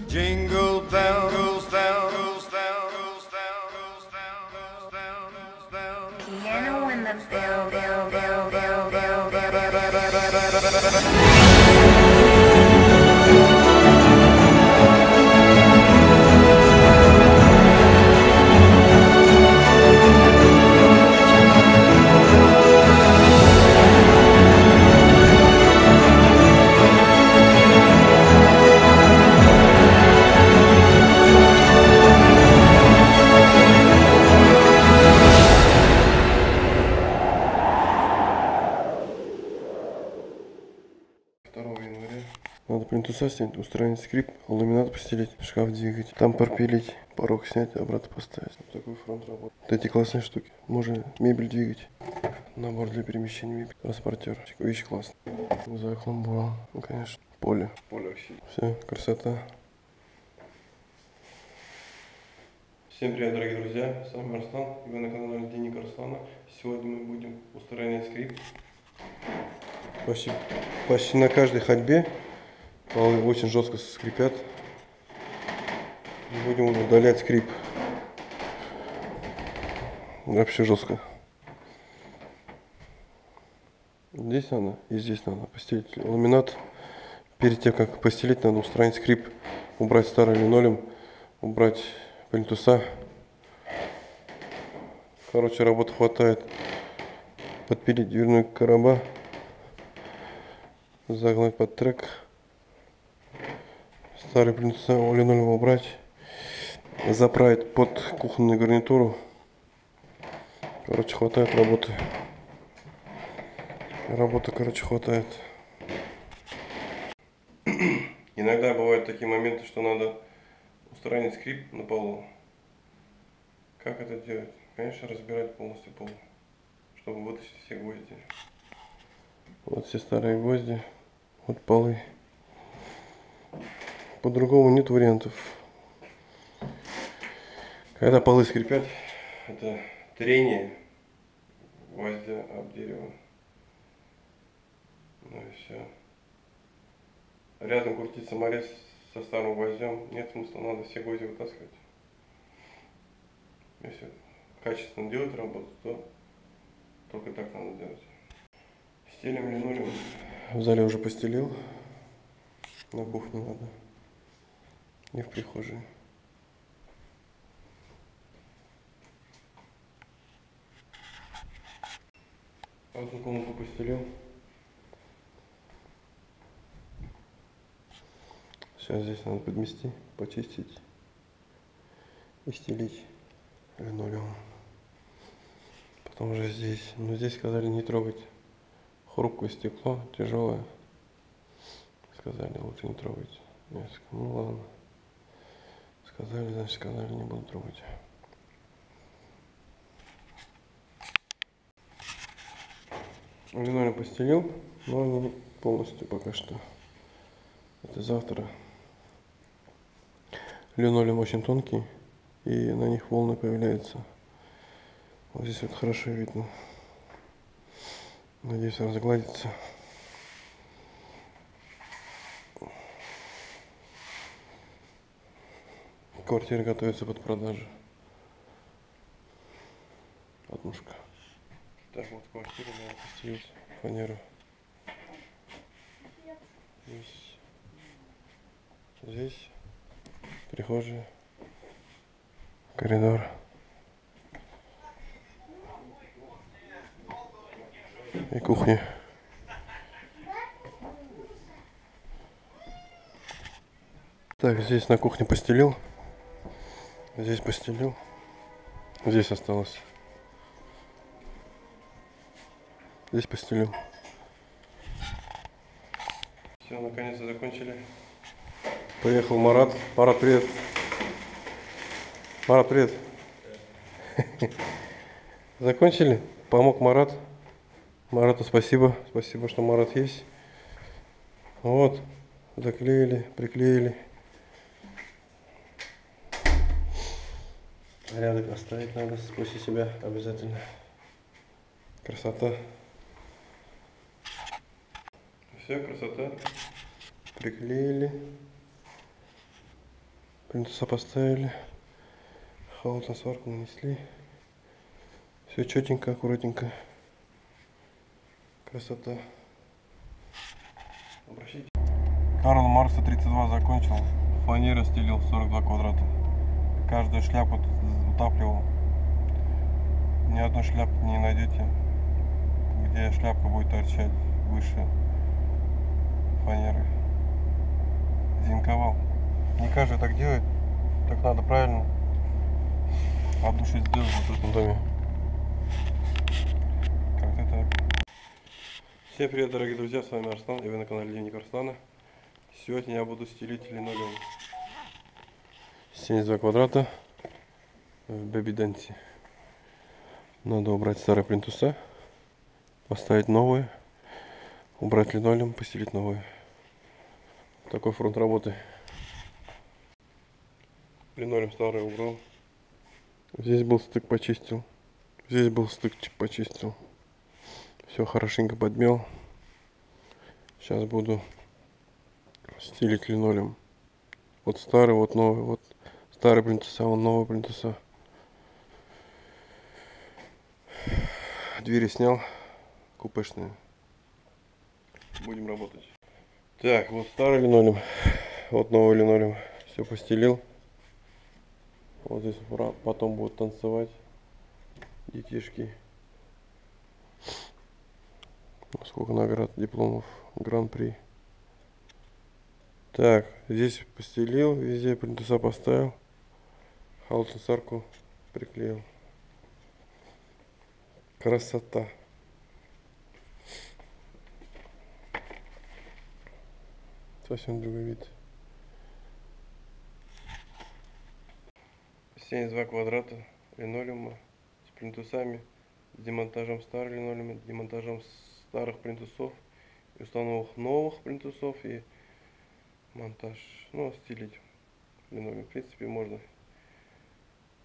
Jingle bells, bells, bells, bells, bells. Piano in the bell. Января. Надо плинтуса снять, устранить скрип, ламинат постелить, шкаф двигать, там пропилить, порог снять, обратно поставить. Вот такой фронт работы. Вот эти классные штуки. Можно мебель двигать. Набор для перемещения мебели. Транспортер. Вещь классная. За хламбуром. Ну, конечно. Поле. Поле оксид. Все, красота. Всем привет, дорогие друзья. С вами Арслан. И вы на канале Денег Арслана. Сегодня мы будем устранять скрип. Почти на каждой ходьбе полы очень жестко скрипят. Будем удалять скрип. Вообще жестко. Здесь надо и здесь надо постелить ламинат. Перед тем, как постелить, надо устранить скрип. Убрать старый линолеум. Убрать плинтуса. Короче, работы хватает. Подпилить дверные короба. Загнать под трек. Старый плинтуса линолеум убрать. Заправить под кухонную гарнитуру. Короче, хватает работы. Работы, короче, хватает. Иногда бывают такие моменты, что надо устранить скрип на полу. Как это делать? Конечно, разбирать полностью пол, чтобы вытащить все гвозди. Вот все старые гвозди. Вот полы. По-другому нет вариантов. Когда полы скрипят, это трение гвоздя об дерево. Ну и все. Рядом крутить саморез со старым гвоздем нет смысла, надо все гвозди вытаскивать. Если качественно делать работу, то только так надо делать. Стелим линолеум. В зале уже постелил. На кухне надо. И в прихожей. Одну комнату постелил. Сейчас здесь надо подмести, почистить и стелить линолеум. Потом уже здесь. Но здесь сказали не трогать. Хрупкое стекло, тяжелое. Сказали, лучше не трогать. Я сказал, ну ладно. Сказали, значит сказали, не буду трогать. Линолеум постелил, но не полностью пока что. Это завтра. Линолеум очень тонкий, и на них волны появляются. Вот здесь вот хорошо видно. Надеюсь, разгладится. Квартира готовится под продажу. Однушка. Так, вот квартира, надо постелить фанеру. Здесь прихожая, коридор. И кухня. Так, здесь на кухне постелил. Здесь постелил. Здесь осталось. Здесь постелил. Все, наконец-то закончили. Приехал Марат. Марат, привет. Марат, привет. Закончили? Помог Марат. Марату спасибо. Спасибо, что Марат есть. Вот. Заклеили, приклеили. Порядок оставить надо после себя обязательно. Красота. Все, красота. приклеили, плинтуса поставили, холод на сварку нанесли. Все четенько, аккуратненько. Красота. Обращайте. Карл Маркса 32 закончил. Фанера стелил 42 квадрата. Каждую шляпу утапливал. Ни одной шляпы не найдете, где шляпка будет торчать выше фанеры. Зинковал. Не каждый так делает. Так надо правильно. От души сделал в этом доме. Как-то так. Всем привет, дорогие друзья, с вами Арслан, и вы на канале Дневник Арслана. Сегодня я буду стелить линолеум. 72 квадрата в Baby Dance. Надо убрать старые плинтуса, поставить новые, убрать линолеум, постелить новые. Такой фронт работы. Линолеум старый убрал. Здесь был стык, почистил. Здесь был стык, почистил. Все хорошенько подмел. Сейчас буду стелить линолеум. Вот старый, вот новый. Вот старый плинтуса, вот новый плинтуса. Двери снял, купешные. Будем работать. Так, вот старый линолеум, вот новый линолеум. Все постелил. Вот здесь потом будут танцевать детишки. Сколько наград, дипломов, гран-при. Так, здесь постелил, везде плинтуса поставил. Холодную сварку приклеил. Красота. Совсем другой вид. 72 квадрата линолеума с плинтусами, с демонтажем старых линолеума, демонтажем старых плинтусов и установок новых плинтусов и монтаж. Ну, стелить линолеум. В принципе, можно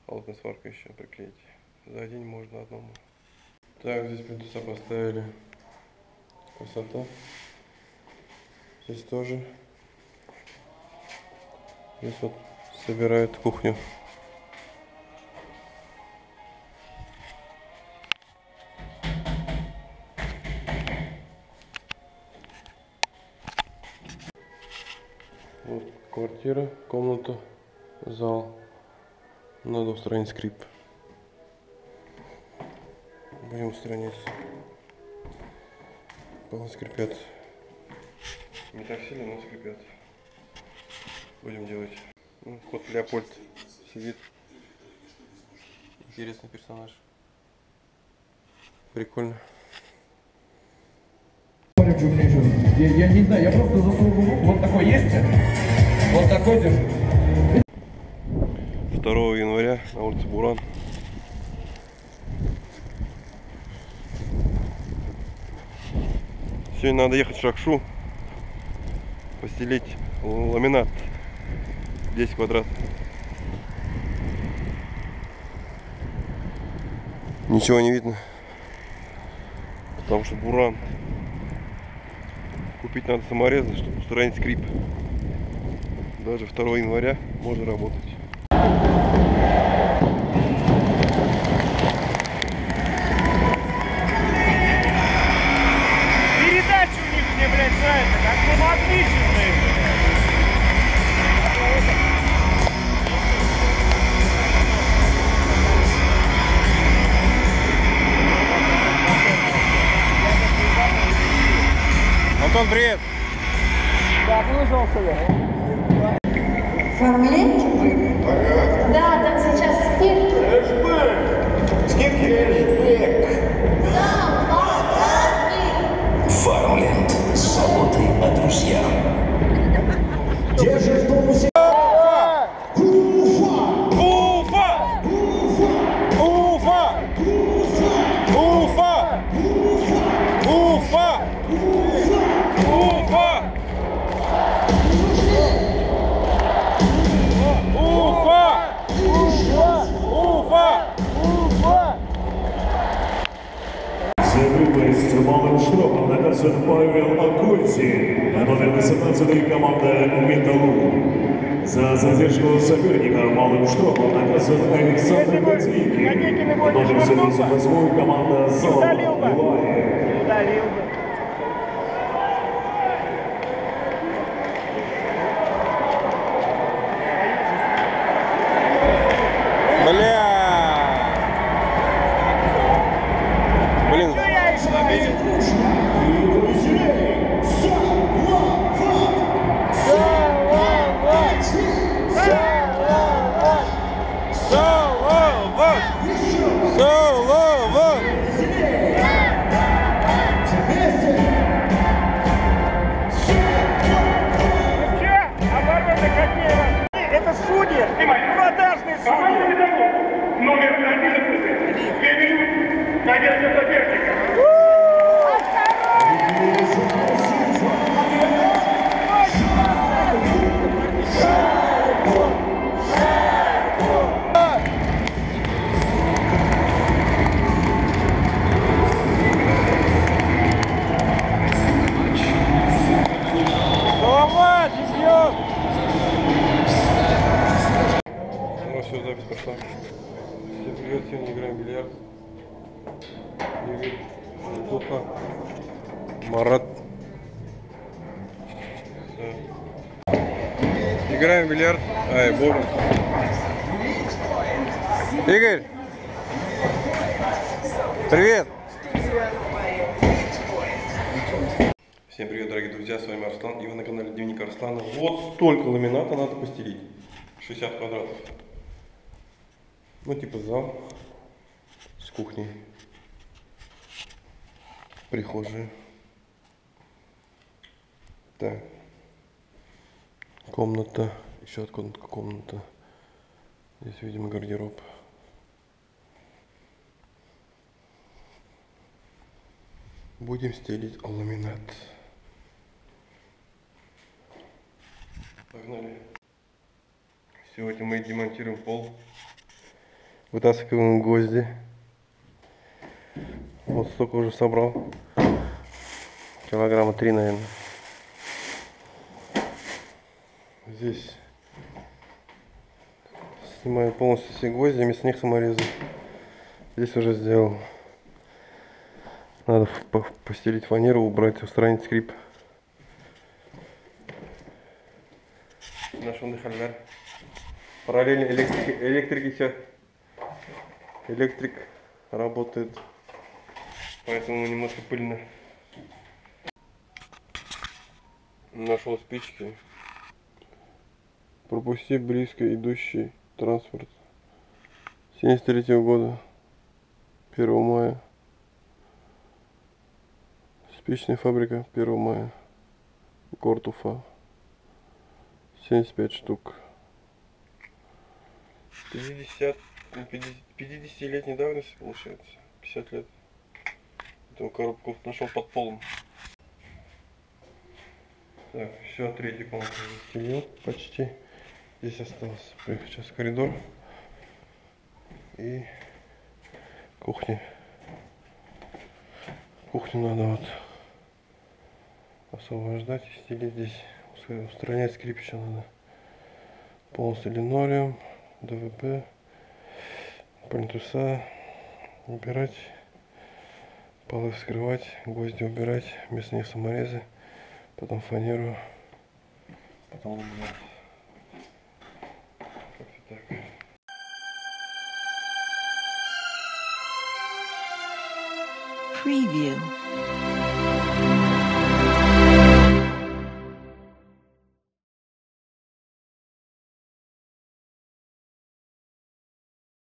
холодной сваркой еще приклеить. За день можно одному. Так, здесь плинтуса поставили. Красота. Здесь тоже. Здесь вот собирают кухню. Вот квартира, комната, зал. Надо устранить скрип. Будем устранять. Полы скрипят. Не так сильно, но скрипят. Будем делать. Ну, кот Леопольд сидит. Интересный персонаж. Прикольно. Я не знаю, я просто засунул руку. Вот такой есть? Вот такой держу. 2 января на улице Буран. Сегодня надо ехать в Шакшу, постелить ламинат 10 квадрат. Ничего не видно, потому что Буран. Купить надо саморезы, чтобы устранить скрип. Даже 2 января можно работать. Передача у них мне, блядь, нравится, как монотичные. Антон, привет! Так, вышел сюда. Оформление? Да, там сейчас скидки. Да, подарки. Фармленд. Заботы о друзьях. Держи в тонусе. Уфа! Уфа! Уфа! Уфа! Уфа! Це вибори з тримовим штрафом. наказан Павел Акульцин, а номер 18 команда «Металлург». За задержку соперника малым штрафом наказан Александр Котвикин, а номер 78 команда «Золото Лилаев». Удалил бы. Блин, Это судьи, продажные судьи. Номер 11. 2 минуты. Надежда соперника. ну все, запись пошла. Всем привет, сегодня играем в бильярд. Игорь, Духа, Марат. Играем в бильярд. Ай, боулинг. Игорь! Привет! Всем привет, дорогие друзья, с вами Арслан, и вы на канале Дневник Арслана. Вот столько ламината надо постелить. 60 квадратов. Ну, типа зал с кухней, прихожая. Так. Комната, еще откуда-то комната. Здесь, видимо, гардероб. Будем стелить ламинат. Погнали. Сегодня мы демонтируем пол. Вытаскиваем гвозди. Вот столько уже собрал. Килограмма 3, наверное. Здесь снимаю полностью все гвозди, вместо них саморезы. Здесь уже сделал. Надо постелить фанеру, убрать, устранить скрип. Наш халявер. Параллельно электрики сейчас. Электрик работает, поэтому немножко пыльно. Нашел спички. Пропусти близко идущий транспорт. 73-го года, 1 мая. Спичная фабрика, 1 мая. Город Уфа. 75 штук. 50-летней давности получается. 50 лет. Эту коробку нашел под полом. Так, все, третью комнату застелил почти. Здесь остался. Сейчас коридор и кухня. Кухню надо вот освобождать и стелить здесь. Устранять скрип еще надо. Полностью линолеум, ДВП, плинтуса убирать, полы вскрывать, гвозди убирать, вместо них саморезы, потом фанеру, потом ламинат. Как-то так. Preview.